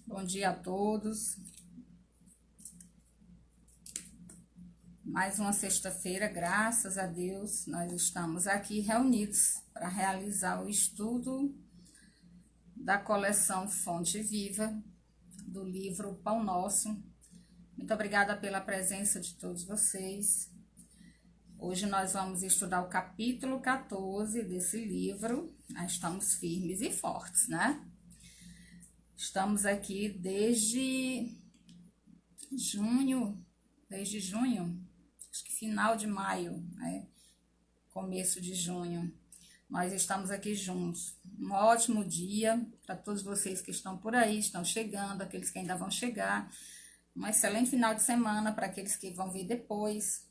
Bom dia a todos. Mais uma sexta-feira, graças a Deus, nós estamos aqui reunidos para realizar o estudo da coleção Fonte Viva, do livro Pão Nosso. Muito obrigada pela presença de todos vocês. Hoje nós vamos estudar o capítulo 14 desse livro. Nós estamos firmes e fortes, né? Estamos aqui desde junho, acho que final de maio, né? Começo de junho. Nós estamos aqui juntos. Um ótimo dia para todos vocês que estão por aí, estão chegando, aqueles que ainda vão chegar. Um excelente final de semana para aqueles que vão vir depois.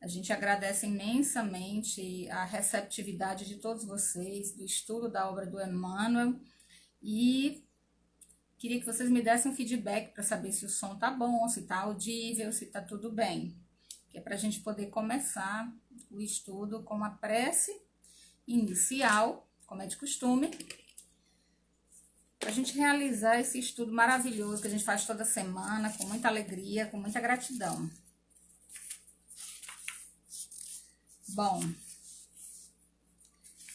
A gente agradece imensamente a receptividade de todos vocês, do estudo da obra do Emmanuel, e queria que vocês me dessem um feedback para saber se o som tá bom, se tá audível, se tá tudo bem. Que é para a gente poder começar o estudo com uma prece inicial, como é de costume, para a gente realizar esse estudo maravilhoso que a gente faz toda semana, com muita alegria, com muita gratidão. Bom,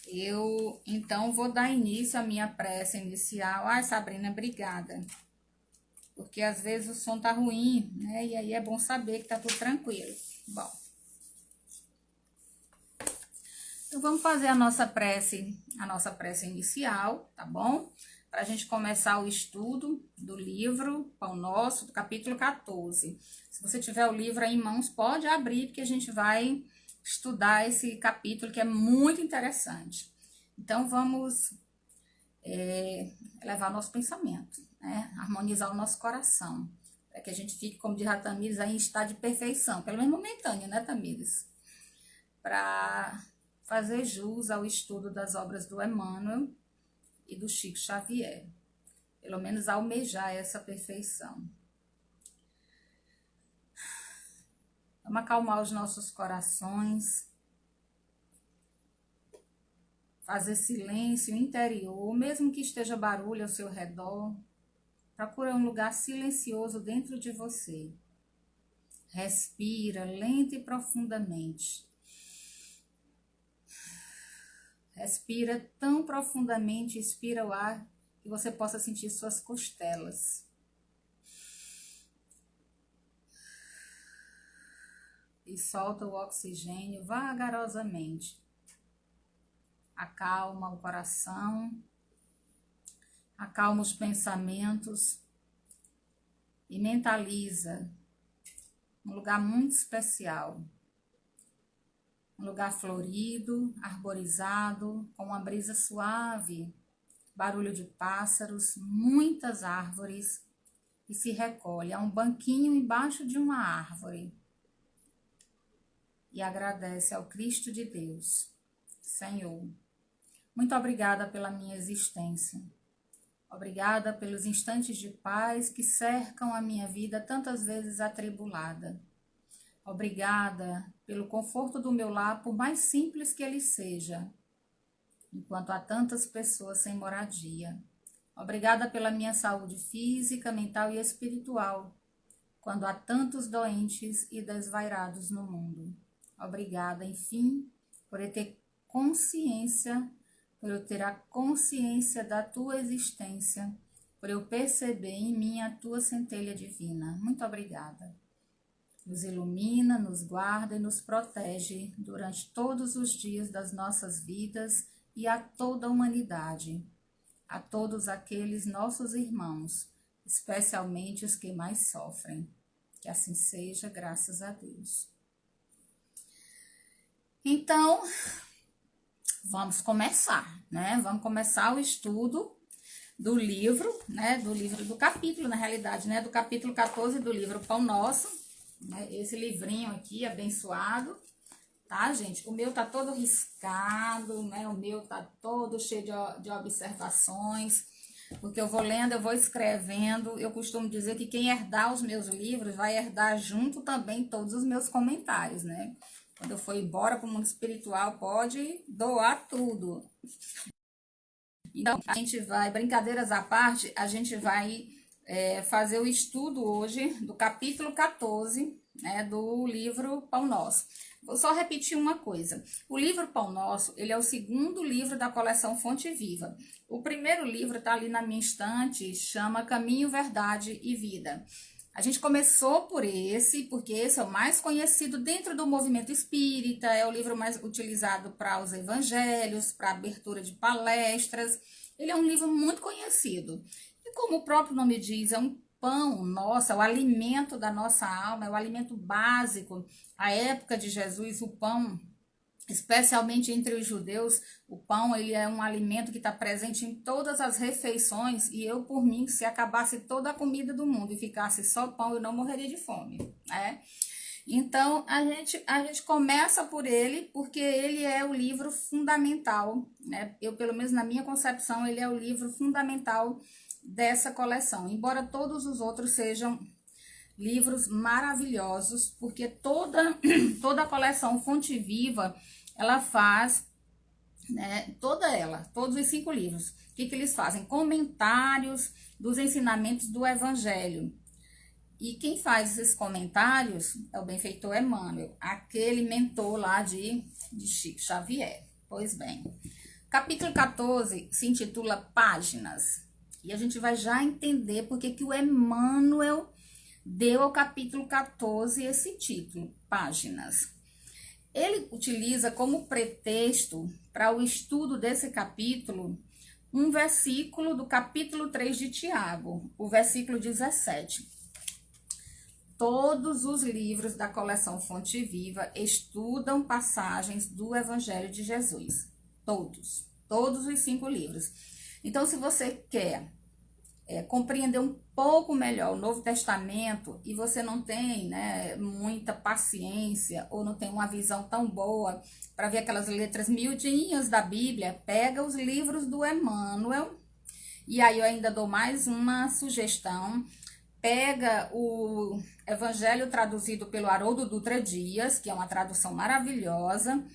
eu então vou dar início à minha prece inicial. Ai, Sabrina, obrigada. Porque às vezes o som tá ruim, né? E aí é bom saber que tá tudo tranquilo. Bom, então vamos fazer a nossa prece inicial, tá bom? Para a gente começar o estudo do livro Pão Nosso, do capítulo 14. Se você tiver o livro aí em mãos, pode abrir, porque a gente vai estudar esse capítulo que é muito interessante. Então, vamos elevar nosso pensamento, né? Harmonizar o nosso coração, para que a gente fique, como diz a Tamires, aí em estado de perfeição, pelo menos momentâneo, né, Tamires? Para fazer jus ao estudo das obras do Emmanuel e do Chico Xavier, pelo menos almejar essa perfeição. Vamos acalmar os nossos corações, fazer silêncio interior, mesmo que esteja barulho ao seu redor. Procura um lugar silencioso dentro de você. Respira lenta e profundamente. Respira tão profundamente, expira o ar, que você possa sentir suas costelas. E solta o oxigênio vagarosamente. Acalma o coração, acalma os pensamentos e mentaliza um lugar muito especial. Um lugar florido, arborizado, com uma brisa suave, barulho de pássaros, muitas árvores, e se recolhe a um banquinho embaixo de uma árvore e agradece ao Cristo de Deus. Senhor, muito obrigada pela minha existência. Obrigada pelos instantes de paz que cercam a minha vida tantas vezes atribulada. Obrigada pelo conforto do meu lar, por mais simples que ele seja, enquanto há tantas pessoas sem moradia. Obrigada pela minha saúde física, mental e espiritual, quando há tantos doentes e desvairados no mundo. Obrigada, enfim, por eu ter consciência, por eu ter a consciência da tua existência, por eu perceber em mim a tua centelha divina. Muito obrigada. Nos ilumina, nos guarda e nos protege durante todos os dias das nossas vidas e a toda a humanidade, a todos aqueles nossos irmãos, especialmente os que mais sofrem. Que assim seja, graças a Deus. Então, vamos começar, né? Vamos começar o estudo do livro, né? Do livro do capítulo, na realidade, né? Do capítulo 14 do livro Pão Nosso. Esse livrinho aqui, abençoado, tá, gente? O meu tá todo riscado, né? O meu tá todo cheio de observações, porque eu vou lendo, eu vou escrevendo. Eu costumo dizer que quem herdar os meus livros vai herdar junto também todos os meus comentários, né? Quando eu for embora para o mundo espiritual, pode doar tudo. Então, a gente vai, brincadeiras à parte, a gente vai fazer o estudo hoje do capítulo 14, né, do livro Pão Nosso. Vou só repetir uma coisa. O livro Pão Nosso, ele é o segundo livro da coleção Fonte Viva. O primeiro livro está ali na minha estante, chama Caminho, Verdade e Vida. A gente começou por esse, porque esse é o mais conhecido dentro do movimento espírita, é o livro mais utilizado para os evangelhos, para abertura de palestras. Ele é um livro muito conhecido. E como o próprio nome diz, é um pão nosso, é o alimento da nossa alma, é o alimento básico. A época de Jesus, o pão, especialmente entre os judeus, o pão ele é um alimento que está presente em todas as refeições, e eu, por mim, se acabasse toda a comida do mundo e ficasse só pão, eu não morreria de fome, né? Então, a gente começa por ele, porque ele é o livro fundamental, né? Eu, pelo menos na minha concepção, ele é o livro fundamental dessa coleção, embora todos os outros sejam livros maravilhosos, porque toda a coleção Fonte Viva, ela faz, né, todos os 5 livros. O que eles fazem? Comentários dos ensinamentos do Evangelho. E quem faz esses comentários é o benfeitor Emmanuel, aquele mentor lá de Chico Xavier. Pois bem, capítulo 14 se intitula Páginas. E a gente vai já entender porque que o Emmanuel deu ao capítulo 14 esse título, Páginas. Ele utiliza como pretexto para o estudo desse capítulo um versículo do capítulo 3 de Tiago, o versículo 17. Todos os livros da coleção Fonte Viva estudam passagens do Evangelho de Jesus. Todos os 5 livros. Então, se você quer compreender um pouco melhor o Novo Testamento e você não tem, né, muita paciência ou não tem uma visão tão boa para ver aquelas letras miudinhas da Bíblia, pega os livros do Emmanuel. E aí eu ainda dou mais uma sugestão. Pega o Evangelho traduzido pelo Haroldo Dutra Dias, que é uma tradução maravilhosa.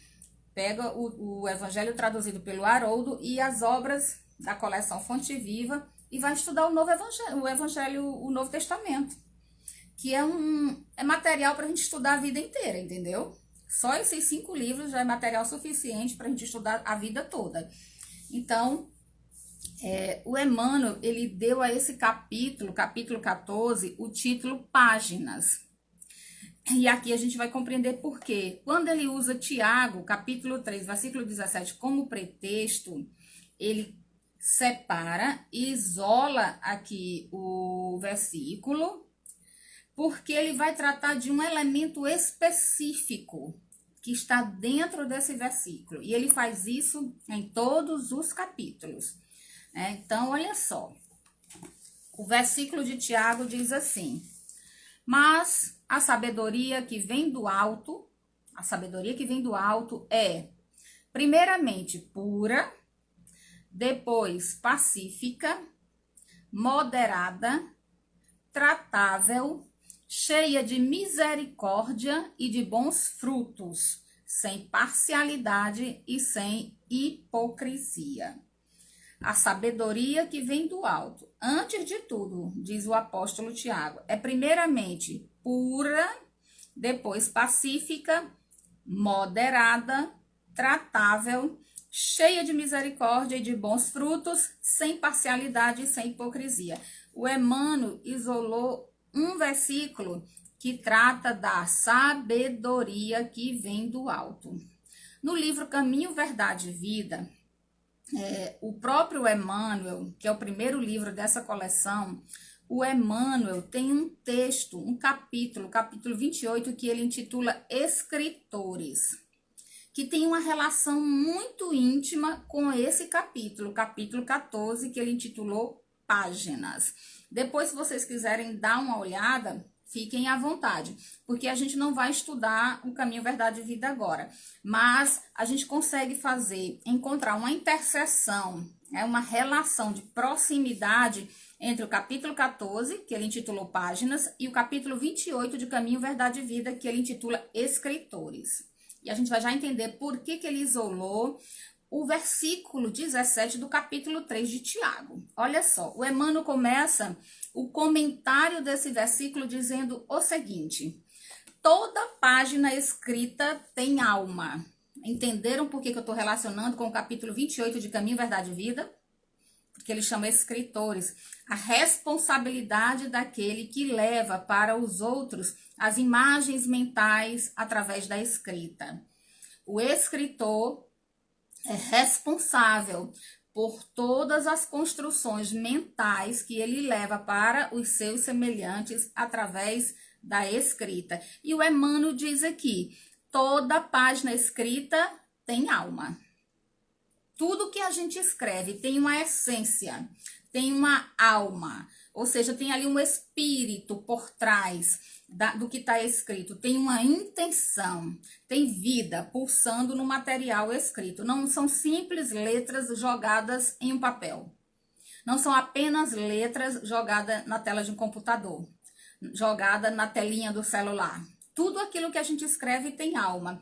Pega o Evangelho traduzido pelo Haroldo e as obras da coleção Fonte Viva e vai estudar o Evangelho, o Novo Testamento, que é material para a gente estudar a vida inteira, entendeu? Só esses 5 livros já é material suficiente para a gente estudar a vida toda. Então, o Emmanuel, ele deu a esse capítulo 14, o título Páginas. E aqui a gente vai compreender por quê. Quando ele usa Tiago, capítulo 3, versículo 17, como pretexto, ele separa e isola aqui o versículo, porque ele vai tratar de um elemento específico que está dentro desse versículo. E ele faz isso em todos os capítulos. Então, olha só. O versículo de Tiago diz assim: mas a sabedoria que vem do alto, é, primeiramente, pura, depois pacífica, moderada, tratável, cheia de misericórdia e de bons frutos, sem parcialidade e sem hipocrisia. A sabedoria que vem do alto, antes de tudo, diz o apóstolo Tiago, é primeiramente pura, depois pacífica, moderada, tratável, cheia de misericórdia e de bons frutos, sem parcialidade e sem hipocrisia. O Emmanuel isolou um versículo que trata da sabedoria que vem do alto. No livro Caminho, Verdade e Vida, o próprio Emmanuel, que é o primeiro livro dessa coleção, o Emmanuel tem um texto, um capítulo 28, que ele intitula Escritores, que tem uma relação muito íntima com esse capítulo 14, que ele intitulou Páginas. Depois, se vocês quiserem dar uma olhada, fiquem à vontade, porque a gente não vai estudar o Caminho, Verdade e Vida agora, mas a gente consegue encontrar uma interseção, uma relação de proximidade entre o capítulo 14, que ele intitulou Páginas, e o capítulo 28 de Caminho, Verdade e Vida, que ele intitula Escritores. E a gente vai já entender por que ele isolou o versículo 17 do capítulo 3 de Tiago. Olha só, o Emmanuel começa o comentário desse versículo dizendo o seguinte: toda página escrita tem alma. Entenderam por que eu estou relacionando com o capítulo 28 de Caminho, Verdade e Vida? Porque ele chama escritores. A responsabilidade daquele que leva para os outros as imagens mentais através da escrita. O escritor é responsável por todas as construções mentais que ele leva para os seus semelhantes através da escrita. E o Emmanuel diz aqui, toda página escrita tem alma. Tudo que a gente escreve tem uma essência, tem uma alma, ou seja, tem ali um espírito por trás do que está escrito, tem uma intenção, tem vida pulsando no material escrito. Não são simples letras jogadas em um papel, não são apenas letras jogadas na tela de um computador, jogada na telinha do celular. Tudo aquilo que a gente escreve tem alma.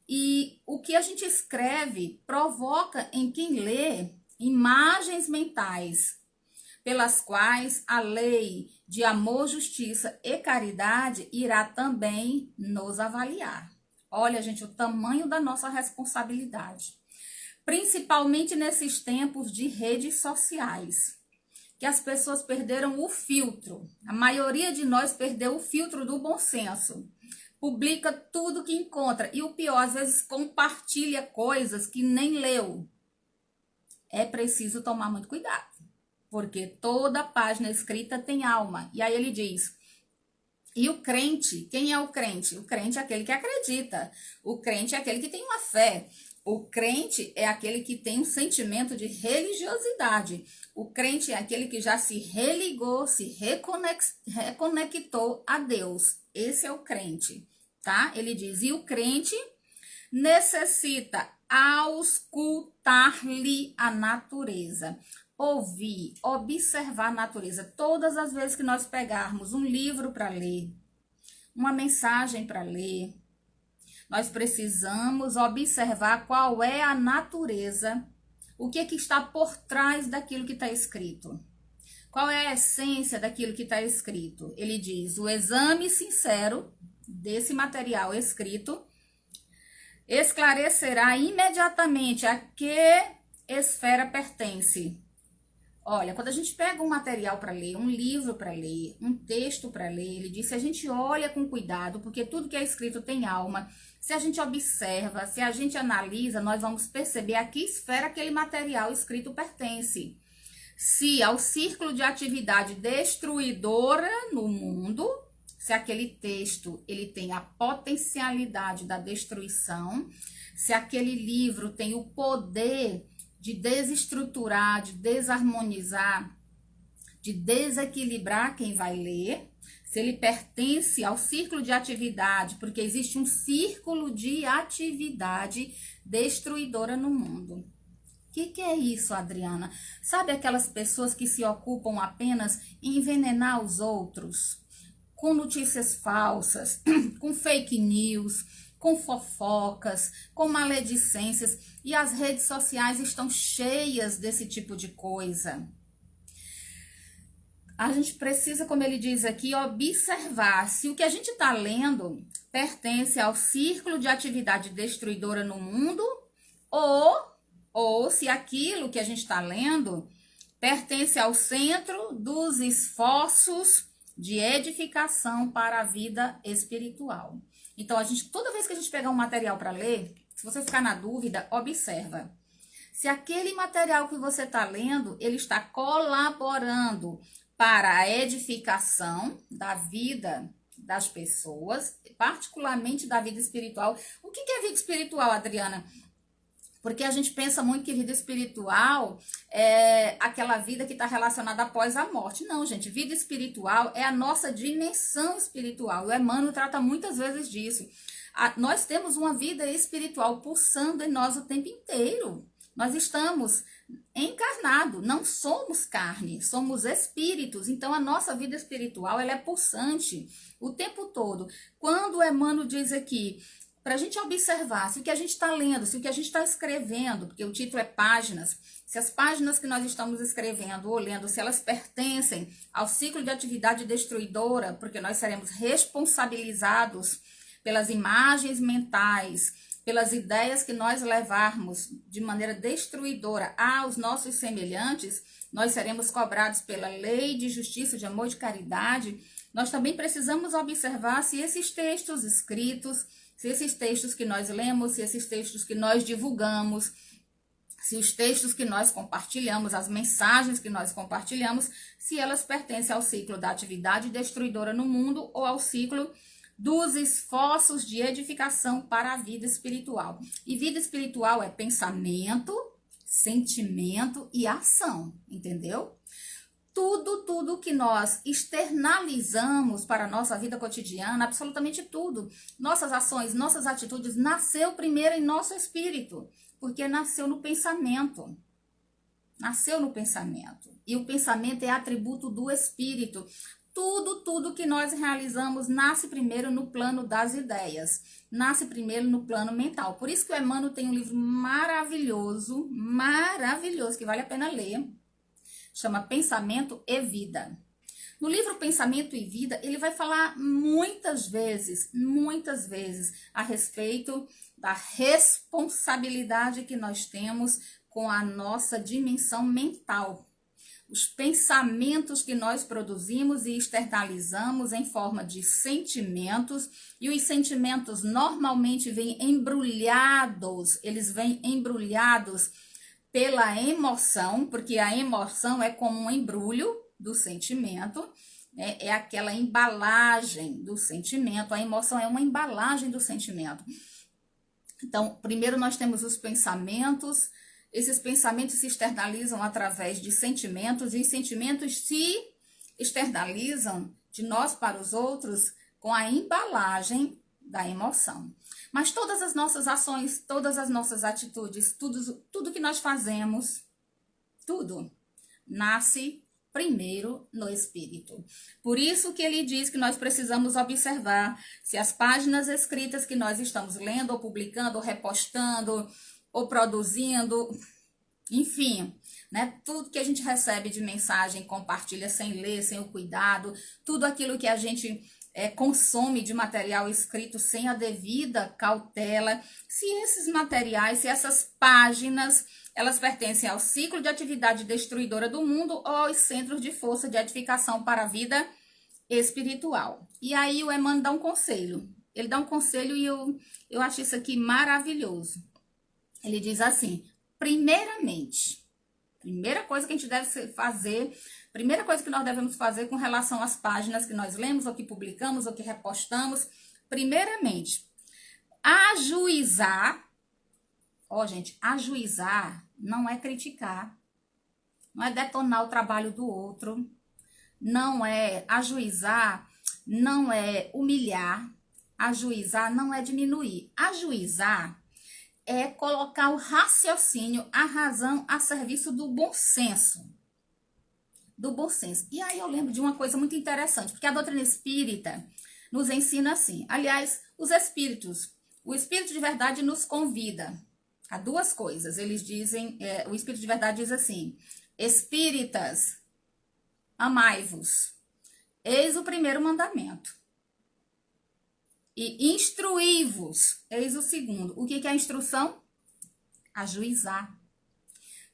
E o que a gente escreve provoca em quem lê imagens mentais, pelas quais a lei de amor, justiça e caridade irá também nos avaliar. Olha, gente, o tamanho da nossa responsabilidade. Principalmente nesses tempos de redes sociais, que as pessoas perderam o filtro. A maioria de nós perdeu o filtro do bom senso. Publica tudo que encontra. E o pior, às vezes compartilha coisas que nem leu. É preciso tomar muito cuidado. Porque toda página escrita tem alma. E aí ele diz, e o crente, quem é o crente? O crente é aquele que acredita. O crente é aquele que tem uma fé. O crente é aquele que tem um sentimento de religiosidade. O crente é aquele que já se religou, se reconectou a Deus. Esse é o crente, tá? Ele diz, e o crente necessita auscultar-lhe a natureza. Ouvir, observar a natureza. Todas as vezes que nós pegarmos um livro para ler, uma mensagem para ler, nós precisamos observar qual é a natureza, o que está por trás daquilo que está escrito. Qual é a essência daquilo que está escrito? Ele diz, o exame sincero desse material escrito esclarecerá imediatamente a que esfera pertence. Olha, quando a gente pega um material para ler, um livro para ler, um texto para ler, ele diz, se a gente olha com cuidado, porque tudo que é escrito tem alma, se a gente observa, se a gente analisa, nós vamos perceber a que esfera aquele material escrito pertence. Se ao círculo de atividade destruidora no mundo, se aquele texto ele tem a potencialidade da destruição, se aquele livro tem o poder de desestruturar, de desarmonizar, de desequilibrar quem vai ler, se ele pertence ao círculo de atividade, porque existe um círculo de atividade destruidora no mundo. O que é isso, Adriana? Sabe aquelas pessoas que se ocupam apenas em envenenar os outros? Com notícias falsas, com fake news, com fofocas, com maledicências, e as redes sociais estão cheias desse tipo de coisa. A gente precisa, como ele diz aqui, observar se o que a gente está lendo pertence ao círculo de atividade destruidora no mundo ou se aquilo que a gente está lendo pertence ao centro dos esforços de edificação para a vida espiritual. Então, toda vez que a gente pegar um material para ler, se você ficar na dúvida, observa. Se aquele material que você está lendo, ele está colaborando para a edificação da vida das pessoas, particularmente da vida espiritual. O que é vida espiritual, Adriana? Porque a gente pensa muito que vida espiritual é aquela vida que está relacionada após a morte. Não, gente, vida espiritual é a nossa dimensão espiritual. O Emmanuel trata muitas vezes disso. Nós temos uma vida espiritual pulsando em nós o tempo inteiro. Nós estamos encarnados, não somos carne, somos espíritos. Então, a nossa vida espiritual ela é pulsante o tempo todo. Quando o Emmanuel diz aqui, para a gente observar se o que a gente está lendo, se o que a gente está escrevendo, porque o título é páginas, se as páginas que nós estamos escrevendo ou lendo, se elas pertencem ao ciclo de atividade destruidora, porque nós seremos responsabilizados pelas imagens mentais, pelas ideias que nós levarmos de maneira destruidora aos nossos semelhantes, nós seremos cobrados pela lei de justiça, de amor e de caridade. Nós também precisamos observar se esses textos escritos, se esses textos que nós lemos, se esses textos que nós divulgamos, se os textos que nós compartilhamos, as mensagens que nós compartilhamos, se elas pertencem ao ciclo da atividade destruidora no mundo ou ao ciclo dos esforços de edificação para a vida espiritual. E vida espiritual é pensamento, sentimento e ação, entendeu? Tudo que nós externalizamos para a nossa vida cotidiana, absolutamente tudo, nossas ações, nossas atitudes, nasceu primeiro em nosso espírito, porque nasceu no pensamento. Nasceu no pensamento. E o pensamento é atributo do espírito. Tudo que nós realizamos nasce primeiro no plano das ideias, nasce primeiro no plano mental. Por isso que o Emmanuel tem um livro maravilhoso, que vale a pena ler, chama Pensamento e Vida. No livro Pensamento e Vida, ele vai falar muitas vezes, a respeito da responsabilidade que nós temos com a nossa dimensão mental. Os pensamentos que nós produzimos e externalizamos em forma de sentimentos, e os sentimentos normalmente vêm embrulhados, pela emoção, porque a emoção é como um embrulho do sentimento, né? É aquela embalagem do sentimento, a emoção é uma embalagem do sentimento. Então, primeiro nós temos os pensamentos. Esses pensamentos se externalizam através de sentimentos, e os sentimentos se externalizam de nós para os outros com a embalagem da emoção. Mas todas as nossas ações, todas as nossas atitudes, tudo que nós fazemos, tudo nasce primeiro no espírito. Por isso que ele diz que nós precisamos observar se as páginas escritas que nós estamos lendo, ou publicando, ou repostando, ou produzindo, enfim, né? Tudo que a gente recebe de mensagem, compartilha sem ler, sem o cuidado, tudo aquilo que a gente consome de material escrito sem a devida cautela, se esses materiais, se essas páginas, elas pertencem ao ciclo de atividade destruidora do mundo ou aos centros de força de edificação para a vida espiritual. E aí o Emmanuel dá um conselho. Ele dá um conselho e eu acho isso aqui maravilhoso. Ele diz assim: primeiramente, primeira coisa que a gente deve fazer, primeira coisa que nós devemos fazer com relação às páginas que nós lemos, ou que publicamos, ou que repostamos, primeiramente, ajuizar. Ó, gente, ajuizar não é criticar, não é detonar o trabalho do outro, não é ajuizar, não é humilhar, ajuizar não é diminuir. Ajuizar é colocar o raciocínio, a razão a serviço do bom senso. Do bom senso. E aí eu lembro de uma coisa muito interessante, porque a doutrina espírita nos ensina assim. Aliás, o espírito de verdade nos convida a duas coisas. Eles dizem, o espírito de verdade diz assim: espíritas, amai-vos. Eis o primeiro mandamento. E instruí-vos, eis o segundo. O que é a instrução? Ajuizar.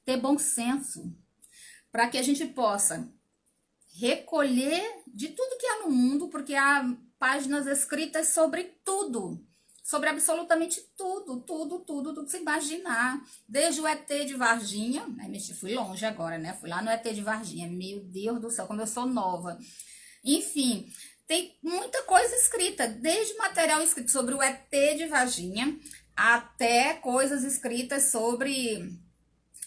Ter bom senso. Para que a gente possa recolher de tudo que há no mundo, porque há páginas escritas sobre tudo. Sobre absolutamente tudo que se imaginar. Desde o ET de Varginha, fui longe agora, né? Fui lá no ET de Varginha. Meu Deus do céu, como eu sou nova. Enfim, tem muita coisa escrita, desde material escrito sobre o ET de Varginha, até coisas escritas sobre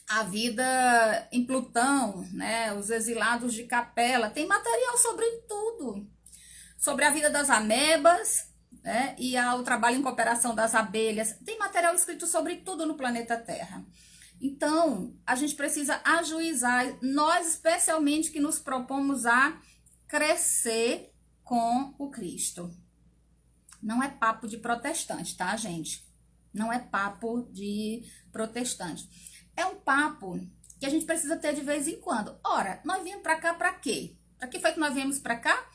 a vida em Plutão, né? Os exilados de Capela. Tem material sobre tudo. Sobre a vida das amebas, né? E o trabalho em cooperação das abelhas. Tem material escrito sobre tudo no planeta Terra. Então, a gente precisa ajuizar, nós especialmente que nos propomos a crescer com o Cristo. Não é papo de protestante, tá, gente? Não é papo de protestante. É um papo que a gente precisa ter de vez em quando. Ora, nós viemos para cá para quê? Para que foi que nós viemos para cá?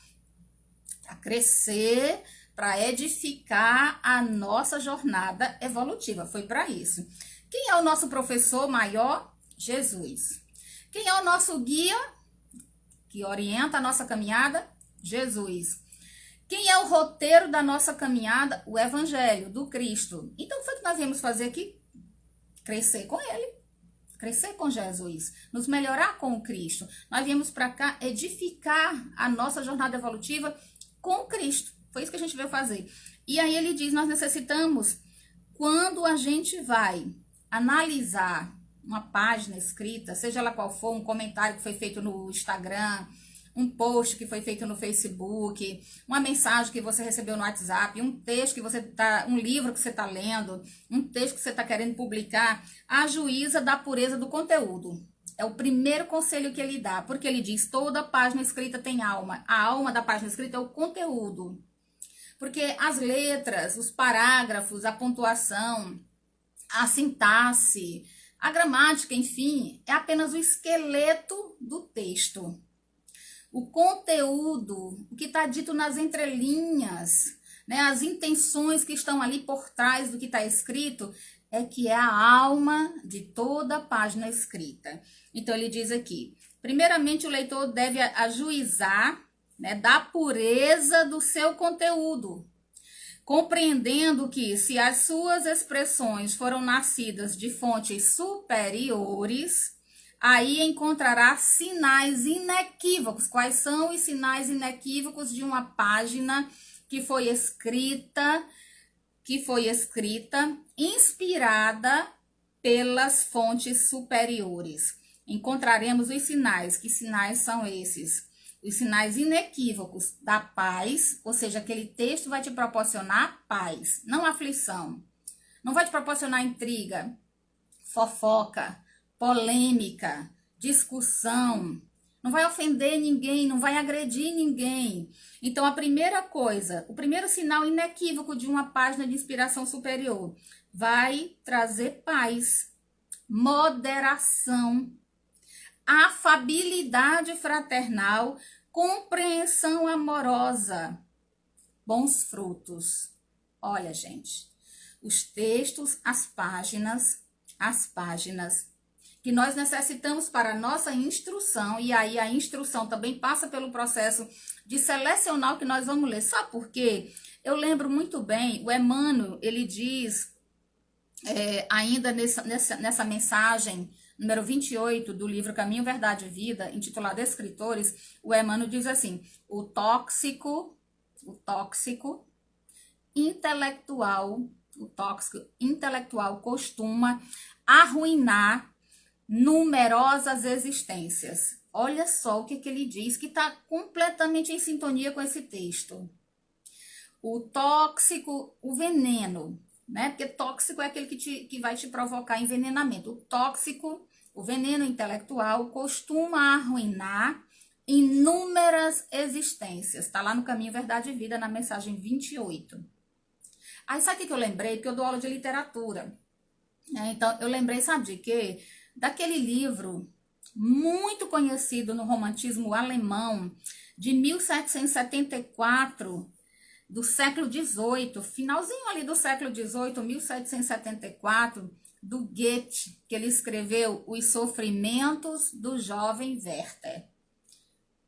Para crescer, para edificar a nossa jornada evolutiva. Foi para isso. Quem é o nosso professor maior? Jesus. Quem é o nosso guia que orienta a nossa caminhada? Jesus. Quem é o roteiro da nossa caminhada? O Evangelho do Cristo. Então, foi o que nós viemos fazer aqui? Crescer com Ele. Crescer com Jesus. Nos melhorar com o Cristo. Nós viemos para cá edificar a nossa jornada evolutiva com o Cristo. Foi isso que a gente veio fazer. E aí ele diz, nós necessitamos, quando a gente vai analisar uma página escrita, seja ela qual for, um comentário que foi feito no Instagram, um post que foi feito no Facebook, uma mensagem que você recebeu no WhatsApp, um texto que você tá, um livro que você está lendo, um texto que você está querendo publicar, a juíza da pureza do conteúdo. É o primeiro conselho que ele dá, porque ele diz, toda página escrita tem alma. A alma da página escrita é o conteúdo. Porque as letras, os parágrafos, a pontuação, a sintaxe, a gramática, enfim, é apenas o esqueleto do texto. O conteúdo, o que está dito nas entrelinhas, né, as intenções que estão ali por trás do que está escrito, é que é a alma de toda a página escrita. Então, ele diz aqui, primeiramente o leitor deve ajuizar, né, da pureza do seu conteúdo, compreendendo que se as suas expressões foram nascidas de fontes superiores, aí encontrará sinais inequívocos. Quais são os sinais inequívocos de uma página que foi escrita inspirada pelas fontes superiores? Encontraremos os sinais. Que sinais são esses? Os sinais inequívocos da paz, ou seja, aquele texto vai te proporcionar paz, não aflição. Não vai te proporcionar intriga, fofoca, polêmica, discussão. Não vai ofender ninguém, não vai agredir ninguém. Então, a primeira coisa, o primeiro sinal inequívoco de uma página de inspiração superior vai trazer paz, moderação, afabilidade fraternal, compreensão amorosa, bons frutos. Olha, gente, os textos, as páginas que nós necessitamos para a nossa instrução, e aí a instrução também passa pelo processo de selecionar o que nós vamos ler. Sabe por quê? Eu lembro muito bem, o Emmanuel, ele diz, ainda nessa mensagem, número 28 do livro Caminho, Verdade e Vida, intitulado Escritores, o Emmanuel diz assim, o tóxico intelectual costuma arruinar numerosas existências. Olha só o que ele diz, que está completamente em sintonia com esse texto. O tóxico, o veneno, né? Porque tóxico é aquele que vai te provocar envenenamento. O tóxico, o veneno intelectual, costuma arruinar inúmeras existências. Está lá no Caminho, Verdade e Vida, na mensagem 28. Aí sabe o que eu lembrei? Porque eu dou aula de literatura. Então, eu lembrei, sabe de quê? Daquele livro muito conhecido no romantismo alemão, de 1774, do século XVIII, finalzinho ali do século XVIII, 1774, do Goethe, que ele escreveu Os Sofrimentos do Jovem Werther.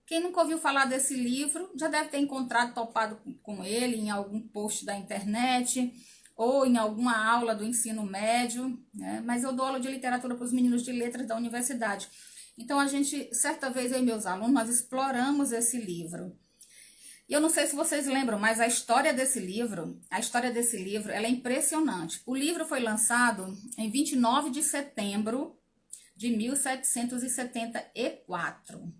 Quem nunca ouviu falar desse livro, já deve ter encontrado, topado com ele em algum post da internet, ou em alguma aula do ensino médio, né? Mas eu dou aula de literatura para os meninos de letras da universidade. Então, a gente, certa vez, eu e meus alunos, nós exploramos esse livro. E eu não sei se vocês lembram, mas a história desse livro, ela é impressionante. O livro foi lançado em 29 de setembro de 1774.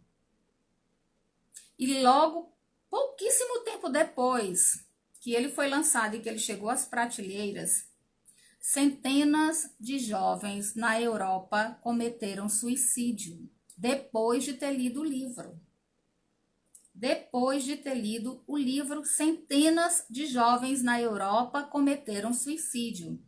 E logo, pouquíssimo tempo depois que ele foi lançado e que ele chegou às prateleiras, centenas de jovens na Europa cometeram suicídio depois de ter lido o livro. Depois de ter lido o livro, centenas de jovens na Europa cometeram suicídio.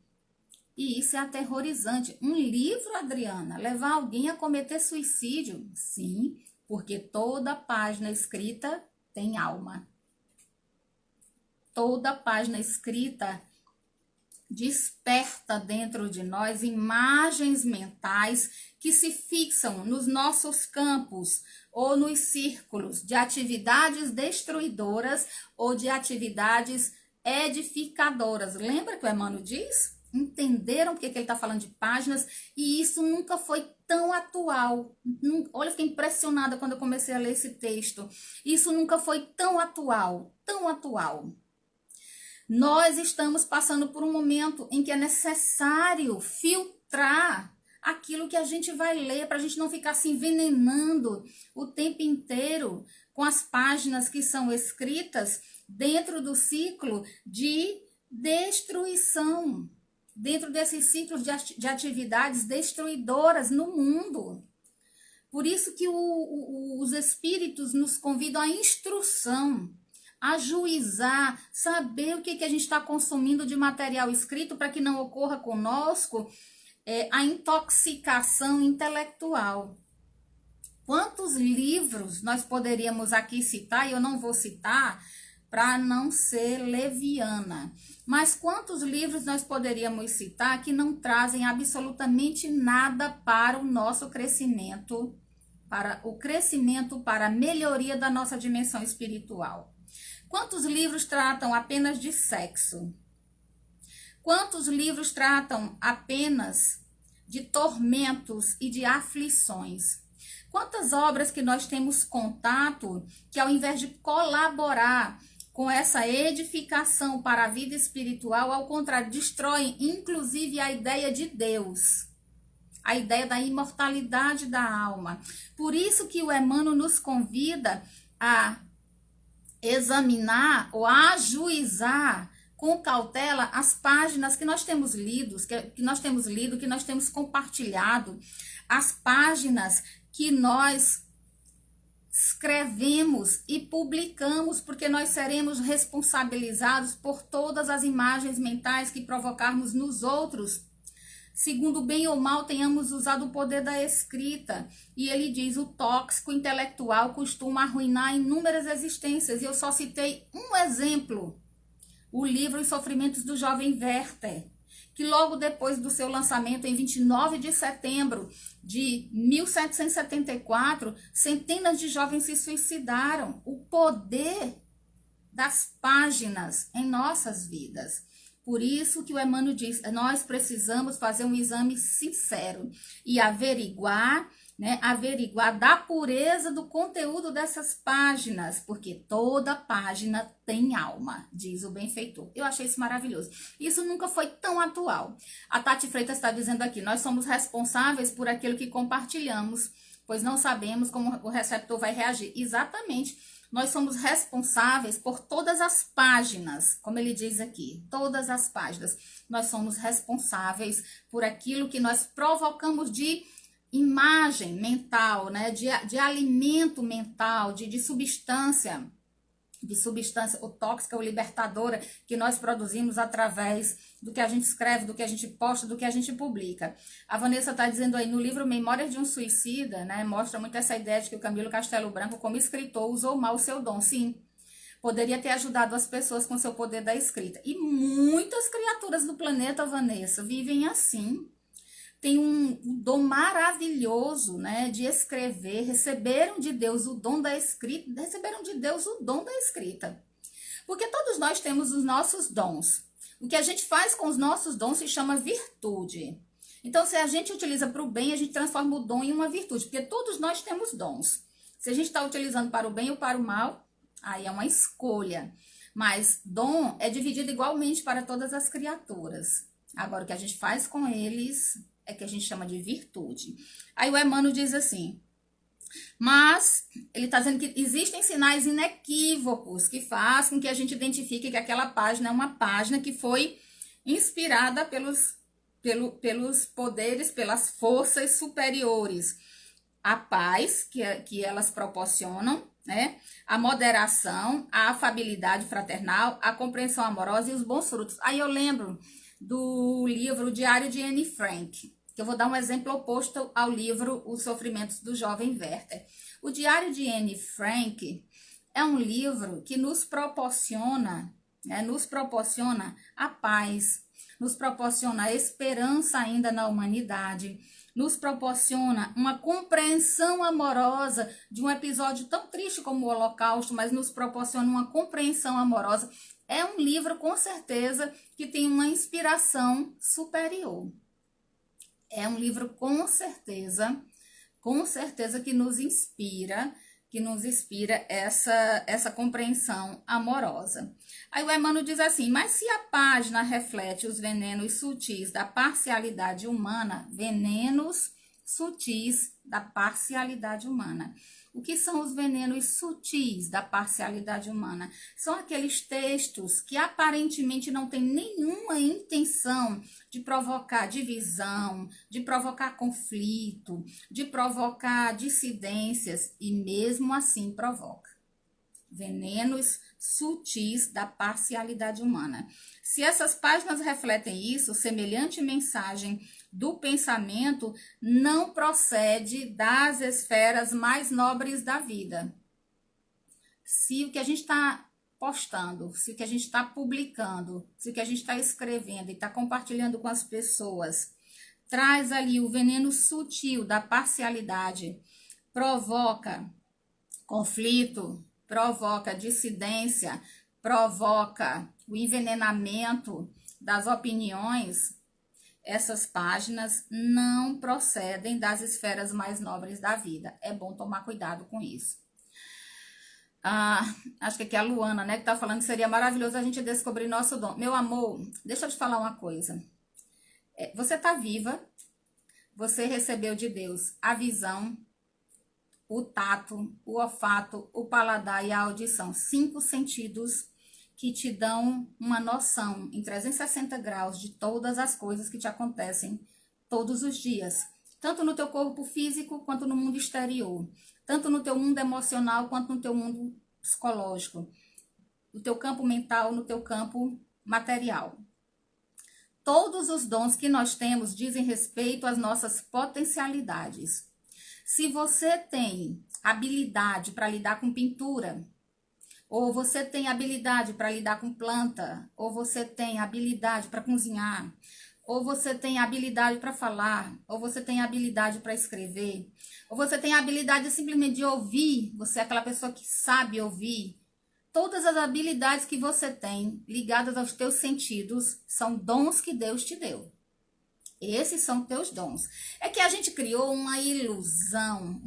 E isso é aterrorizante. Um livro, Adriana, levar alguém a cometer suicídio? Sim, porque toda página escrita tem alma. Toda página escrita desperta dentro de nós imagens mentais que se fixam nos nossos campos ou nos círculos de atividades destruidoras ou de atividades edificadoras. Lembra que o Emmanuel diz? Entenderam porque que ele está falando de páginas? E isso nunca foi tão atual. Olha, eu fiquei impressionada quando eu comecei a ler esse texto. Isso nunca foi tão atual, tão atual. Nós estamos passando por um momento em que é necessário filtrar aquilo que a gente vai ler, para a gente não ficar se envenenando o tempo inteiro com as páginas que são escritas dentro do ciclo de destruição, dentro desses ciclos de atividades destruidoras no mundo. Por isso que os espíritos nos convidam à instrução, ajuizar, saber o que a gente está consumindo de material escrito para que não ocorra conosco a intoxicação intelectual. Quantos livros nós poderíamos aqui citar, e eu não vou citar para não ser leviana, mas quantos livros nós poderíamos citar que não trazem absolutamente nada para o nosso crescimento, para a melhoria da nossa dimensão espiritual? Quantos livros tratam apenas de sexo? Quantos livros tratam apenas de tormentos e de aflições? Quantas obras que nós temos contato que, ao invés de colaborar com essa edificação para a vida espiritual, ao contrário, destroem inclusive a ideia de Deus, a ideia da imortalidade da alma. Por isso que o Emmanuel nos convida a examinar ou ajuizar com cautela as páginas que nós temos lido, que nós temos compartilhado, as páginas que nós escrevemos e publicamos, porque nós seremos responsabilizados por todas as imagens mentais que provocarmos nos outros, segundo bem ou mal tenhamos usado o poder da escrita. E ele diz, o tóxico intelectual costuma arruinar inúmeras existências. E eu só citei um exemplo, o livro Os Sofrimentos do Jovem Werther, que logo depois do seu lançamento, em 29 de setembro de 1774, centenas de jovens se suicidaram. O poder das páginas em nossas vidas. Por isso que o Emmanuel diz, nós precisamos fazer um exame sincero e averiguar da pureza do conteúdo dessas páginas, porque toda página tem alma, diz o benfeitor. Eu achei isso maravilhoso. Isso nunca foi tão atual. A Tati Freitas está dizendo aqui, nós somos responsáveis por aquilo que compartilhamos, pois não sabemos como o receptor vai reagir. Exatamente. Nós somos responsáveis por todas as páginas, como ele diz aqui, todas as páginas. Nós somos responsáveis por aquilo que nós provocamos de imagem mental, né? De alimento mental, de substância ou tóxica ou libertadora que nós produzimos através do que a gente escreve, do que a gente posta, do que a gente publica. A Vanessa está dizendo aí, no livro Memórias de um Suicida, né, mostra muito essa ideia de que o Camilo Castelo Branco, como escritor, usou mal o seu dom. Sim, poderia ter ajudado as pessoas com seu poder da escrita. E muitas criaturas do planeta, Vanessa, vivem assim. Tem um dom maravilhoso, né, de escrever, receberam de Deus o dom da escrita, porque todos nós temos os nossos dons. O que a gente faz com os nossos dons se chama virtude. Então, se a gente utiliza para o bem, a gente transforma o dom em uma virtude, porque todos nós temos dons. Se a gente está utilizando para o bem ou para o mal, aí é uma escolha. Mas dom é dividido igualmente para todas as criaturas. Agora, o que a gente faz com eles é que a gente chama de virtude. Aí o Emmanuel diz assim, mas ele está dizendo que existem sinais inequívocos que fazem com que a gente identifique que aquela página é uma página que foi inspirada pelos poderes, pelas forças superiores. A paz que elas proporcionam, né? A moderação, a afabilidade fraternal, a compreensão amorosa e os bons frutos. Aí eu lembro do livro Diário de Anne Frank, que eu vou dar um exemplo oposto ao livro Os Sofrimentos do Jovem Werther. O Diário de Anne Frank é um livro que nos proporciona a paz, nos proporciona a esperança ainda na humanidade, nos proporciona uma compreensão amorosa de um episódio tão triste como o Holocausto, mas nos proporciona uma compreensão amorosa. É um livro, com certeza, que tem uma inspiração superior. É um livro, com certeza, que nos inspira essa compreensão amorosa. Aí o Emmanuel diz assim, mas se a página reflete os venenos sutis da parcialidade humana, o que são os venenos sutis da parcialidade humana? São aqueles textos que aparentemente não têm nenhuma intenção de provocar divisão, de provocar conflito, de provocar dissidências, e mesmo assim provoca. Venenos sutis da parcialidade humana. Se essas páginas refletem isso, semelhante mensagem do pensamento não procede das esferas mais nobres da vida. Se o que a gente está postando, se o que a gente está publicando, se o que a gente está escrevendo e está compartilhando com as pessoas traz ali o veneno sutil da parcialidade, provoca conflito, provoca dissidência, provoca o envenenamento das opiniões, essas páginas não procedem das esferas mais nobres da vida. É bom tomar cuidado com isso. Acho que aqui é a Luana, né, que tá falando que seria maravilhoso a gente descobrir nosso dom. Meu amor, deixa eu te falar uma coisa. Você tá viva, você recebeu de Deus a visão, o tato, o olfato, o paladar e a audição. 5 sentidos que te dão uma noção em 360 graus de todas as coisas que te acontecem todos os dias. Tanto no teu corpo físico, quanto no mundo exterior. Tanto no teu mundo emocional, quanto no teu mundo psicológico. No teu campo mental, no teu campo material. Todos os dons que nós temos dizem respeito às nossas potencialidades. Se você tem habilidade para lidar com pintura, ou você tem habilidade para lidar com planta, ou você tem habilidade para cozinhar, ou você tem habilidade para falar, ou você tem habilidade para escrever, ou você tem habilidade simplesmente de ouvir, você é aquela pessoa que sabe ouvir. Todas as habilidades que você tem ligadas aos teus sentidos são dons que Deus te deu. Esses são teus dons. É que a gente criou uma ilusão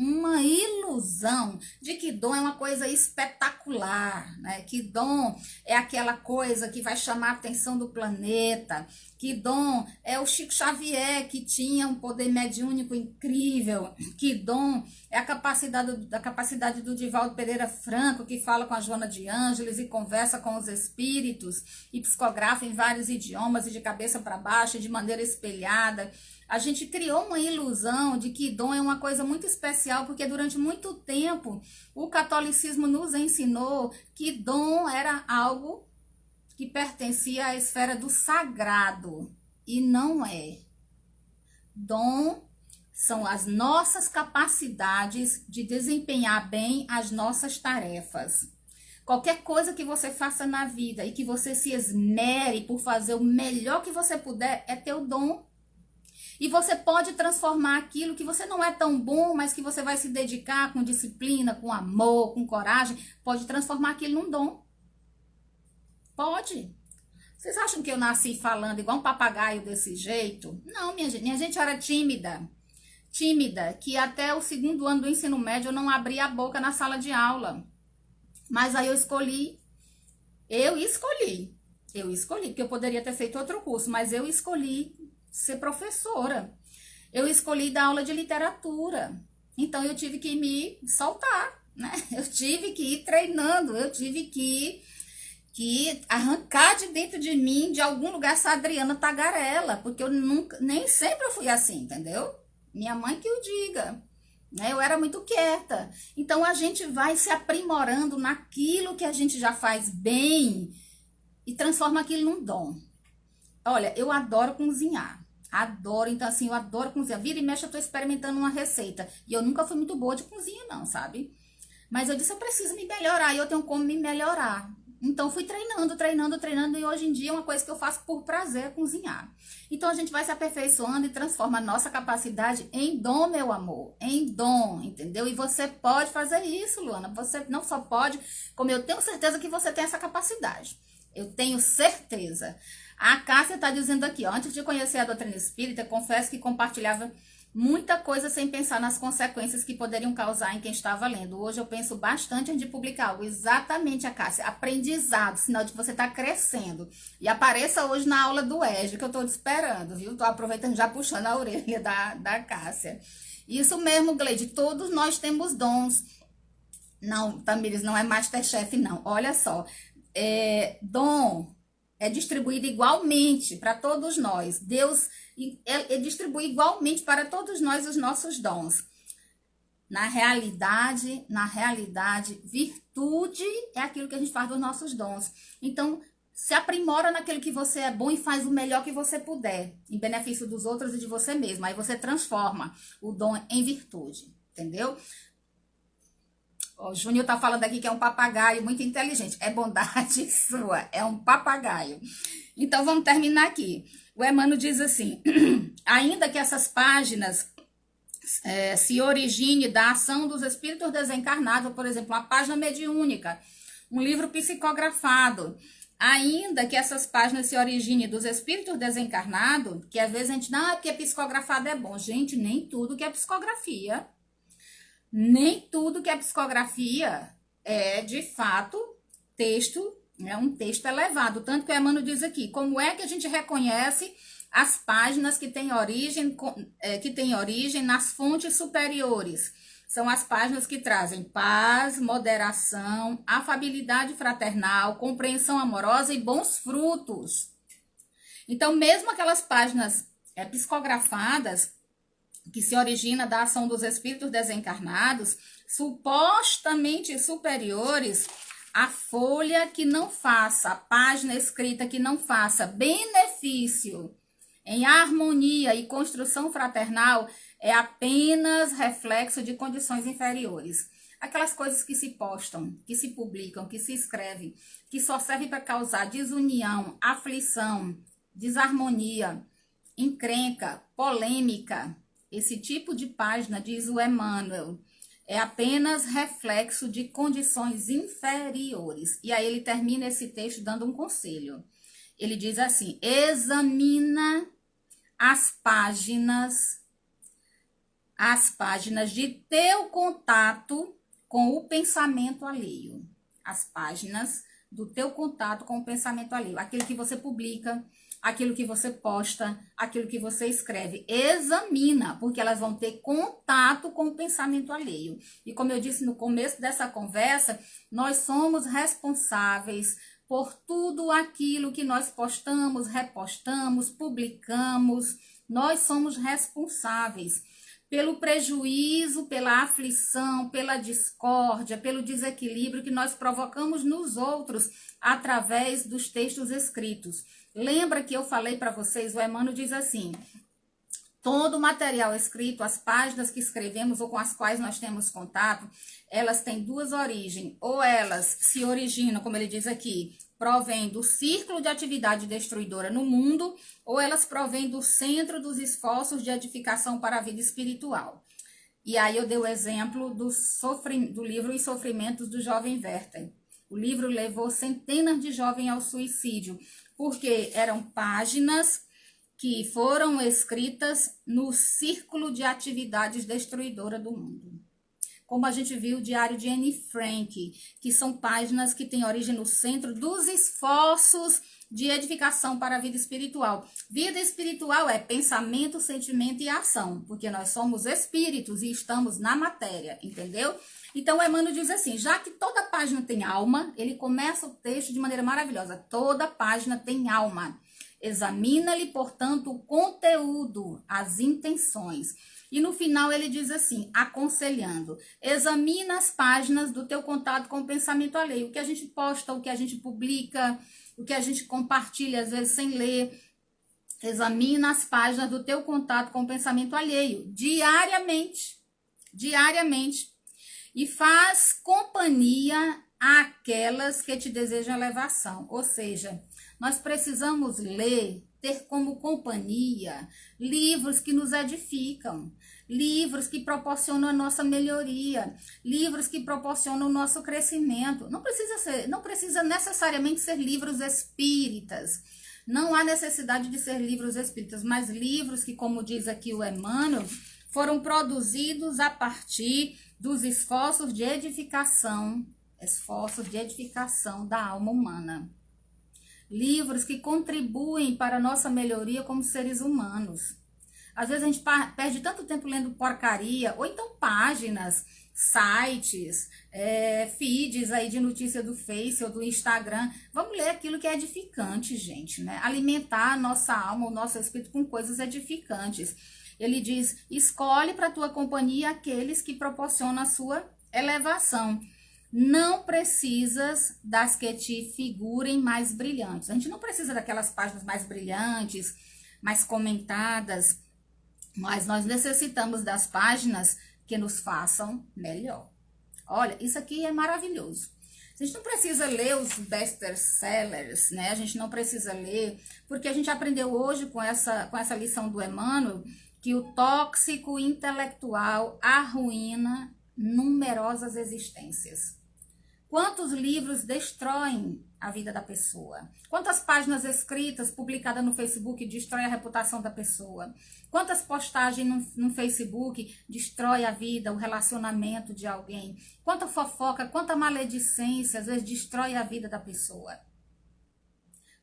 de que dom é uma coisa espetacular, né? Que dom é aquela coisa que vai chamar a atenção do planeta, que dom é o Chico Xavier, que tinha um poder mediúnico incrível, que dom é a capacidade do Divaldo Pereira Franco, que fala com a Joana de Ângeles e conversa com os espíritos e psicografa em vários idiomas e de cabeça para baixo, de maneira espelhada. A gente criou uma ilusão de que dom é uma coisa muito especial, porque durante muito tempo o catolicismo nos ensinou que dom era algo que pertencia à esfera do sagrado, e não é. Dom são as nossas capacidades de desempenhar bem as nossas tarefas. Qualquer coisa que você faça na vida e que você se esmere por fazer o melhor que você puder é teu dom. E você pode transformar aquilo que você não é tão bom, mas que você vai se dedicar com disciplina, com amor, com coragem, pode transformar aquilo num dom. Pode. Vocês acham que eu nasci falando igual um papagaio desse jeito? Não, minha gente. Minha gente era tímida. Tímida, que até o 2º ano do ensino médio eu não abria a boca na sala de aula. Mas aí eu escolhi, porque eu poderia ter feito outro curso, mas eu escolhi ser professora. Eu escolhi dar aula de literatura. Então eu tive que me soltar, né? Eu tive que ir treinando, eu tive que arrancar de dentro de mim, de algum lugar, essa Adriana tagarela, porque eu nunca, nem sempre eu fui assim, entendeu? Minha mãe que o diga. né? Eu era muito quieta. Então a gente vai se aprimorando naquilo que a gente já faz bem e transforma aquilo num dom. Olha, eu adoro cozinhar. Adoro, então assim, eu adoro cozinhar. Vira e mexe, eu tô experimentando uma receita. E eu nunca fui muito boa de cozinha, não, sabe? Mas eu disse, eu preciso me melhorar e eu tenho como me melhorar. Então fui treinando, treinando, treinando e hoje em dia é uma coisa que eu faço por prazer é cozinhar. Então a gente vai se aperfeiçoando e transforma a nossa capacidade em dom, meu amor, em dom, entendeu? E você pode fazer isso, Luana. Você não só pode, como eu tenho certeza que você tem essa capacidade. Eu tenho certeza. A Cássia está dizendo aqui, ó, antes de conhecer a doutrina espírita, confesso que compartilhava muita coisa sem pensar nas consequências que poderiam causar em quem estava lendo. Hoje eu penso bastante antes de publicar algo. Exatamente, a Cássia. Aprendizado, sinal de que você está crescendo. E apareça hoje na aula do EJA, que eu estou te esperando, viu? Estou aproveitando, já puxando a orelha da Cássia. Isso mesmo, Gleide. Todos nós temos dons. Não, Tamires, não é Masterchef, não. Olha só. Dom é distribuído igualmente para todos nós. Deus distribui igualmente para todos nós os nossos dons. Na realidade, virtude é aquilo que a gente faz dos nossos dons. Então, se aprimora naquilo que você é bom e faz o melhor que você puder, em benefício dos outros e de você mesmo. Aí você transforma o dom em virtude, entendeu? O Júnior tá falando aqui que é um papagaio muito inteligente. É bondade sua, é um papagaio. Então, vamos terminar aqui. O Emmanuel diz assim, ainda que essas páginas se origine da ação dos espíritos desencarnados, por exemplo, uma página mediúnica, um livro psicografado, ainda que essas páginas se originem dos espíritos desencarnados, que às vezes a gente, não, é porque psicografado é bom. Gente, nem tudo que é psicografia, nem tudo que é psicografia é, de fato, texto, é um texto elevado. Tanto que o Emmanuel diz aqui, como é que a gente reconhece as páginas que têm origem nas fontes superiores? São as páginas que trazem paz, moderação, afabilidade fraternal, compreensão amorosa e bons frutos. Então, mesmo aquelas páginas psicografadas, que se origina da ação dos espíritos desencarnados, supostamente superiores, a folha que não faça, a página escrita que não faça benefício em harmonia e construção fraternal, é apenas reflexo de condições inferiores. Aquelas coisas que se postam, que se publicam, que se escrevem, que só servem para causar desunião, aflição, desarmonia, encrenca, polêmica. Esse tipo de página, diz o Emmanuel, é apenas reflexo de condições inferiores. E aí ele termina esse texto dando um conselho. Ele diz assim, examina as páginas de teu contato com o pensamento alheio. As páginas do teu contato com o pensamento alheio. Aquilo que você publica, aquilo que você posta, aquilo que você escreve. Examina, porque elas vão ter contato com o pensamento alheio. E como eu disse no começo dessa conversa, nós somos responsáveis por tudo aquilo que nós postamos, repostamos, publicamos. Nós somos responsáveis pelo prejuízo, pela aflição, pela discórdia, pelo desequilíbrio que nós provocamos nos outros através dos textos escritos. Lembra que eu falei para vocês, o Emmanuel diz assim, todo o material escrito, as páginas que escrevemos ou com as quais nós temos contato, elas têm duas origens, ou elas se originam, como ele diz aqui, provém do círculo de atividade destruidora no mundo, ou elas provêm do centro dos esforços de edificação para a vida espiritual. E aí eu dei o exemplo do livro Os Sofrimentos do Jovem Werther. O livro levou centenas de jovens ao suicídio, porque eram páginas que foram escritas no círculo de atividades destruidora do mundo. Como a gente viu o diário de Anne Frank, que são páginas que têm origem no centro dos esforços de edificação para a vida espiritual. Vida espiritual é pensamento, sentimento e ação, porque nós somos espíritos e estamos na matéria, entendeu? Então, o Emmanuel diz assim, já que toda página tem alma, ele começa o texto de maneira maravilhosa. Toda página tem alma. Examina-lhe, portanto, o conteúdo, as intenções. E no final ele diz assim, aconselhando, examina as páginas do teu contato com o pensamento alheio. O que a gente posta, o que a gente publica, o que a gente compartilha, às vezes sem ler. Examina as páginas do teu contato com o pensamento alheio, diariamente. Diariamente. E faz companhia àquelas que te desejam elevação. Ou seja, nós precisamos ler, ter como companhia livros que nos edificam, livros que proporcionam a nossa melhoria, livros que proporcionam o nosso crescimento. Não precisa necessariamente ser livros espíritas. Não há necessidade de ser livros espíritas, mas livros que, como diz aqui o Emmanuel, foram produzidos a partir dos esforços de edificação da alma humana. Livros que contribuem para a nossa melhoria como seres humanos. Às vezes a gente perde tanto tempo lendo porcaria, ou então páginas, sites, feeds aí de notícia do Face ou do Instagram. Vamos ler aquilo que é edificante, gente, né? Alimentar a nossa alma, o nosso espírito com coisas edificantes. Ele diz, escolhe para a tua companhia aqueles que proporcionam a sua elevação. Não precisas das que te figurem mais brilhantes. A gente não precisa daquelas páginas mais brilhantes, mais comentadas, mas nós necessitamos das páginas que nos façam melhor. Olha, isso aqui é maravilhoso. A gente não precisa ler os best-sellers, né? A gente não precisa ler, porque a gente aprendeu hoje com essa lição do Emmanuel que o tóxico intelectual arruína numerosas existências. Quantos livros destroem a vida da pessoa? Quantas páginas escritas, publicadas no Facebook, destroem a reputação da pessoa? Quantas postagens no Facebook destrói a vida, o relacionamento de alguém? Quanta fofoca, quanta maledicência, às vezes destrói a vida da pessoa.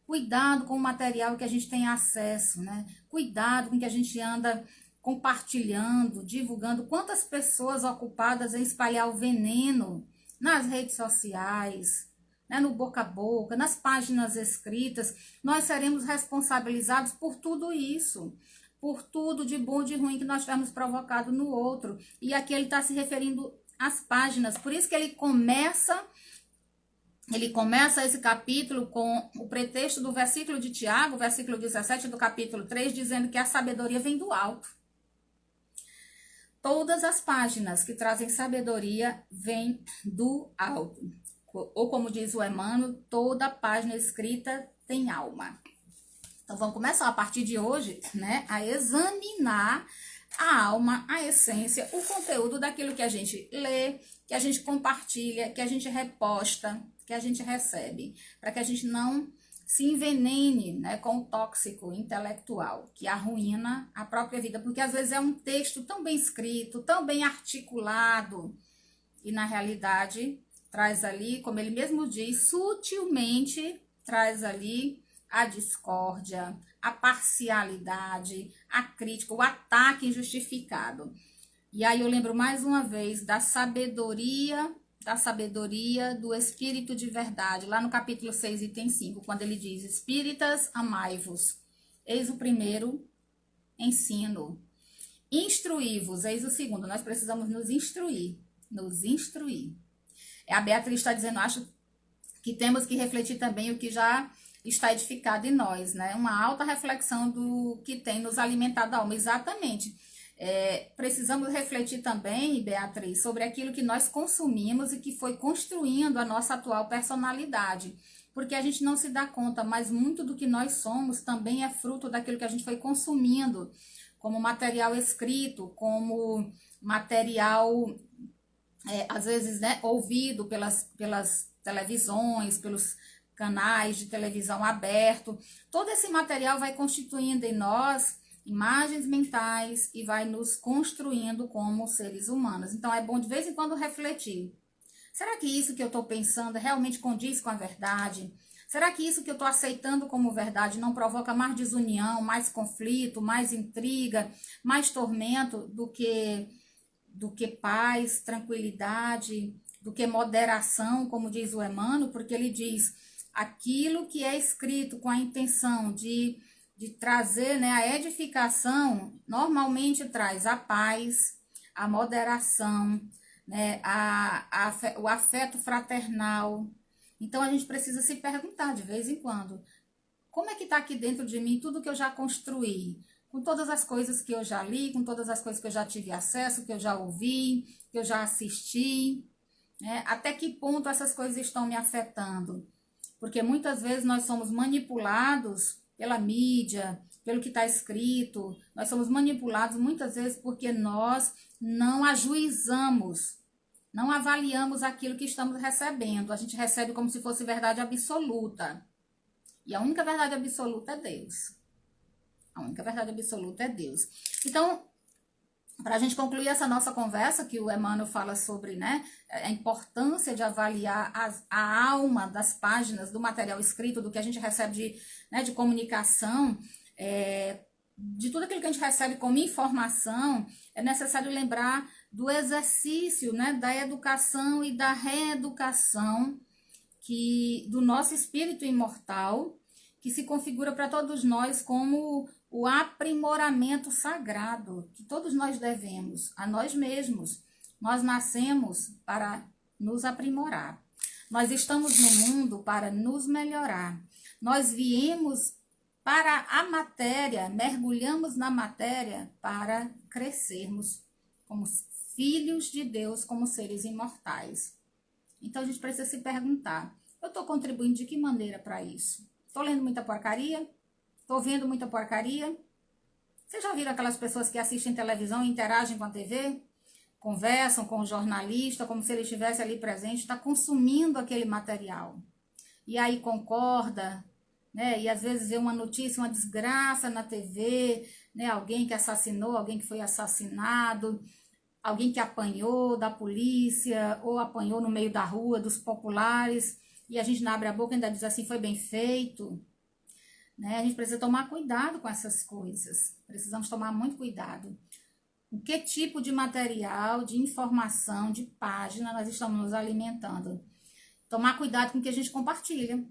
Cuidado com o material que a gente tem acesso, né? Cuidado com o que a gente anda compartilhando, divulgando. Quantas pessoas ocupadas em espalhar o veneno nas redes sociais, né, no boca a boca, nas páginas escritas. Nós seremos responsabilizados por tudo isso, por tudo de bom e de ruim que nós tivermos provocado no outro. E aqui ele está se referindo às páginas, por isso que ele começa esse capítulo com o pretexto do versículo de Tiago, versículo 17 do capítulo 3, dizendo que a sabedoria vem do alto. Todas as páginas que trazem sabedoria vêm do alto. Ou como diz o Emmanuel, toda página escrita tem alma. Então vamos começar a partir de hoje, né, a examinar a alma, a essência, o conteúdo daquilo que a gente lê, que a gente compartilha, que a gente reposta, que a gente recebe, para que a gente não se envenene, né, com o tóxico intelectual, que arruína a própria vida, porque às vezes é um texto tão bem escrito, tão bem articulado, e na realidade traz ali, como ele mesmo diz, sutilmente traz ali a discórdia, a parcialidade, a crítica, o ataque injustificado. E aí eu lembro mais uma vez da sabedoria do Espírito de Verdade, lá no capítulo 6, item 5, quando ele diz, Espíritas, amai-vos, eis o primeiro ensino. Instruí-vos, eis o segundo, nós precisamos nos instruir. A Beatriz está dizendo, acho que temos que refletir também o que já está edificado em nós, né? Uma alta reflexão do que tem nos alimentado a alma, exatamente. Precisamos refletir também, Beatriz, sobre aquilo que nós consumimos e que foi construindo a nossa atual personalidade. Porque a gente não se dá conta, mas muito do que nós somos também é fruto daquilo que a gente foi consumindo, como material escrito, como material, às vezes, né, ouvido pelas televisões, pelos canais de televisão aberto. Todo esse material vai constituindo em nós imagens mentais e vai nos construindo como seres humanos. Então, é bom de vez em quando refletir. Será que isso que eu estou pensando realmente condiz com a verdade? Será que isso que eu estou aceitando como verdade não provoca mais desunião, mais conflito, mais intriga, mais tormento do que do que paz, tranquilidade, do que moderação, como diz o Emmanuel, porque ele diz aquilo que é escrito com a intenção de trazer, né, a edificação, normalmente traz a paz, a moderação, né, o afeto fraternal. Então, a gente precisa se perguntar de vez em quando, como é que está aqui dentro de mim tudo que eu já construí? Com todas as coisas que eu já li, com todas as coisas que eu já tive acesso, que eu já ouvi, que eu já assisti, né? Até que ponto essas coisas estão me afetando? Porque muitas vezes nós somos manipulados pela mídia, pelo que está escrito, nós somos manipulados muitas vezes porque nós não ajuizamos, não avaliamos aquilo que estamos recebendo. A gente recebe como se fosse verdade absoluta. E a única verdade absoluta é Deus. A única verdade absoluta é Deus. Então, para a gente concluir essa nossa conversa, que o Emmanuel fala sobre, né, a importância de avaliar a alma das páginas do material escrito, do que a gente recebe de comunicação, de tudo aquilo que a gente recebe como informação, é necessário lembrar do exercício, né, da educação e da reeducação do nosso espírito imortal, que se configura para todos nós como o aprimoramento sagrado que todos nós devemos a nós mesmos. Nós nascemos para nos aprimorar. Nós estamos no mundo para nos melhorar. Nós viemos para a matéria, mergulhamos na matéria para crescermos como filhos de Deus, como seres imortais. Então a gente precisa se perguntar, eu estou contribuindo de que maneira para isso? Estou lendo muita porcaria? Estou vendo muita porcaria? Vocês já viram aquelas pessoas que assistem televisão e interagem com a TV? Conversam com o jornalista como se ele estivesse ali presente, está consumindo aquele material. E aí concorda, né? E às vezes vê uma notícia, uma desgraça na TV, né? Alguém que assassinou, alguém que foi assassinado, alguém que apanhou da polícia ou apanhou no meio da rua, dos populares, e a gente não abre a boca e ainda diz assim, foi bem feito. Né? A gente precisa tomar cuidado com essas coisas. Precisamos tomar muito cuidado. Com que tipo de material, de informação, de página nós estamos nos alimentando? Tomar cuidado com o que a gente compartilha,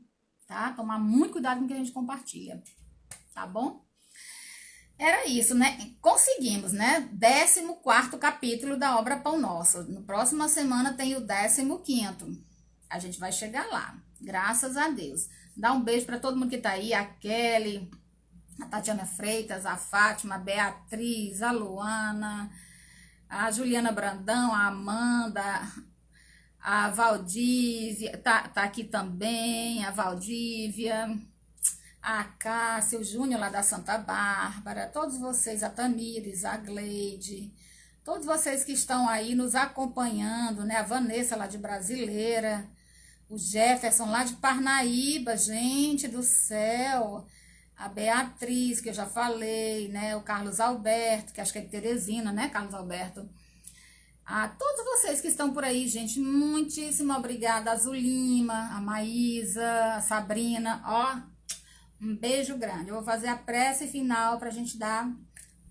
tá? Tomar muito cuidado com o que a gente compartilha, tá bom? Era isso, né? Conseguimos, né? 14º capítulo da obra Pão Nosso. Na próxima semana tem o 15º. A gente vai chegar lá, graças a Deus. Dá um beijo para todo mundo que tá aí, a Kelly, a Tatiana Freitas, a Fátima, a Beatriz, a Luana, a Juliana Brandão, a Amanda, a Valdívia, tá aqui também, a Valdívia, a Cássia, o Júnior lá da Santa Bárbara, todos vocês, a Tamires, a Gleide, todos vocês que estão aí nos acompanhando, né? A Vanessa lá de Brasileira, o Jefferson lá de Parnaíba, gente do céu, a Beatriz, que eu já falei, né? O Carlos Alberto, que acho que é de Teresina, né, Carlos Alberto? A todos vocês que estão por aí, gente, muitíssimo obrigada. A Zulima, a Maísa, a Sabrina, ó, um beijo grande. Eu vou fazer a prece final para a gente dar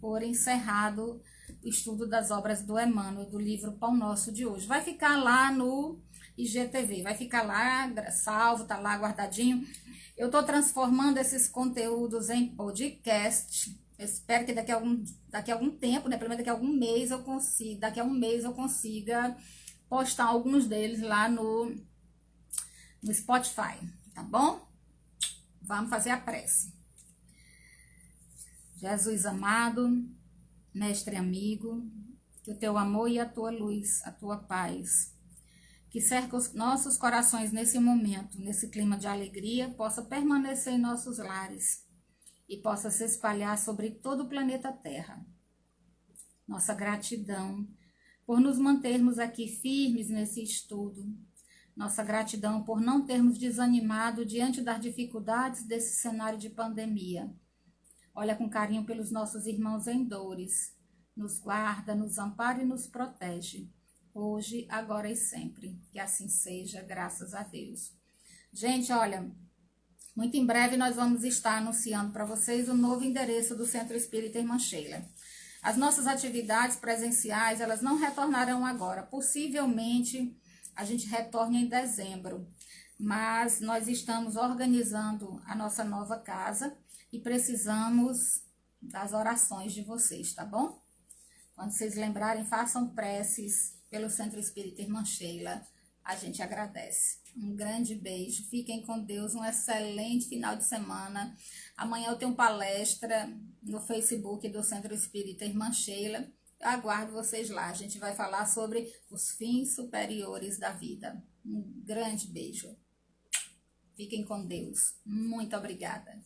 por encerrado o estudo das obras do Emmanuel, do livro Pão Nosso de hoje. Vai ficar lá no IGTV, vai ficar lá salvo, tá lá guardadinho. Eu tô transformando esses conteúdos em podcast. Eu espero que daqui a algum tempo, né, pelo menos daqui a um mês eu consiga postar alguns deles lá no Spotify, tá bom? Vamos fazer a prece. Jesus amado, mestre amigo, que o teu amor e a tua luz, a tua paz, que cerca os nossos corações nesse momento, nesse clima de alegria, possa permanecer em nossos lares e possa se espalhar sobre todo o planeta Terra. Nossa gratidão por nos mantermos aqui firmes nesse estudo. Nossa gratidão por não termos desanimado diante das dificuldades desse cenário de pandemia. Olha com carinho pelos nossos irmãos em dores. Nos guarda, nos ampara e nos protege. Hoje, agora e sempre. Que assim seja, graças a Deus. Gente, olha, muito em breve nós vamos estar anunciando para vocês o novo endereço do Centro Espírita Irmã Sheila. As nossas atividades presenciais, elas não retornarão agora. Possivelmente, a gente retorne em dezembro. Mas nós estamos organizando a nossa nova casa e precisamos das orações de vocês, tá bom? Quando vocês lembrarem, façam preces pelo Centro Espírita Irmã Sheila. A gente agradece. Um grande beijo. Fiquem com Deus. Um excelente final de semana. Amanhã eu tenho palestra no Facebook do Centro Espírita Irmã Sheila. Eu aguardo vocês lá. A gente vai falar sobre os fins superiores da vida. Um grande beijo. Fiquem com Deus. Muito obrigada.